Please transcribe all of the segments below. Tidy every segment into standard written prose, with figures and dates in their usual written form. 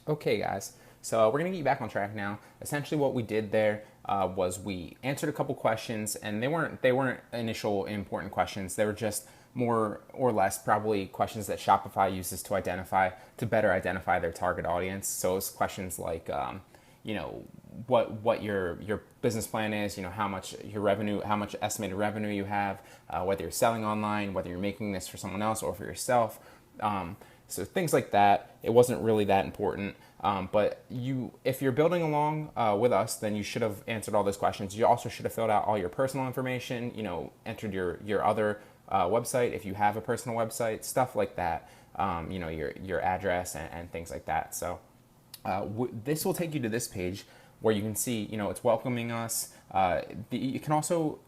Okay, guys. So we're gonna get you back on track now. Essentially, what we did there was we answered a couple questions, and they weren't initial important questions. They were just more or less probably questions that Shopify uses to better identify their target audience. So it's questions like, you know, what your business plan is, how much your revenue, how much estimated revenue you have, whether you're selling online, whether you're making this for someone else or for yourself. So things like that. It wasn't really that important. But if you're building along with us, then you should have answered all those questions. You also should have filled out all your personal information. Entered your other website if you have a personal website, stuff like that. Your address and things like that. So this will take you to this page where you can see, it's welcoming us. You can also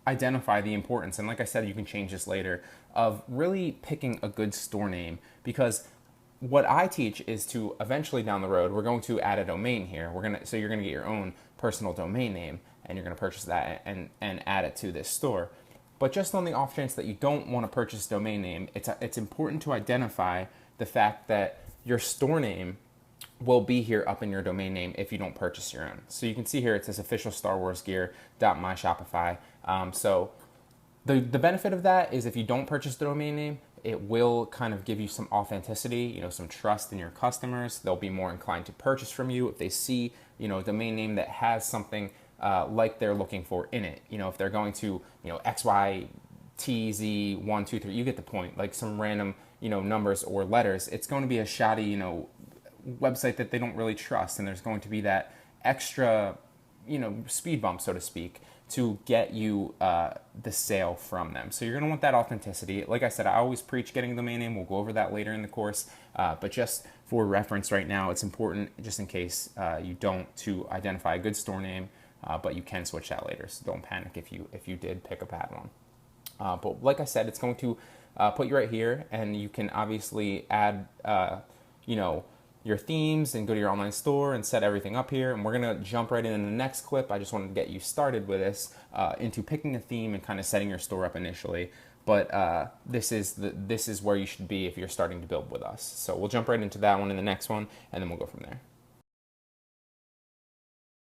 identify the importance, and like I said, you can change this later, of really picking a good store name, because what I teach is to eventually down the road, we're going to add a domain here. So you're gonna get your own personal domain name, and you're gonna purchase that and add it to this store. But just on the off chance that you don't want to purchase a domain name, it's important to identify the fact that your store name will be here up in your domain name if you don't purchase your own. So you can see here it says official Star Wars gear.myshopify. So the benefit of that is if you don't purchase the domain name, it will kind of give you some authenticity, some trust in your customers. They'll be more inclined to purchase from you if they see, a domain name that has something like they're looking for in it. If they're going to, XYTZ123, you get the point, like some random, numbers or letters, it's going to be a shoddy, website that they don't really trust, and there's going to be that extra, speed bump, so to speak, to get you the sale from them. So you're going to want that authenticity. Like I said, I always preach getting a domain name. We'll go over that later in the course, but just for reference right now, it's important just in case you don't, to identify a good store name, but you can switch that later. So don't panic if you did pick a bad one. But like I said, it's going to put you right here, and you can obviously add, your themes and go to your online store and set everything up here. And we're gonna jump right into the next clip. I just wanted to get you started with this into picking a theme and kind of setting your store up initially. But this is where you should be if you're starting to build with us. So we'll jump right into that one in the next one, and then we'll go from there.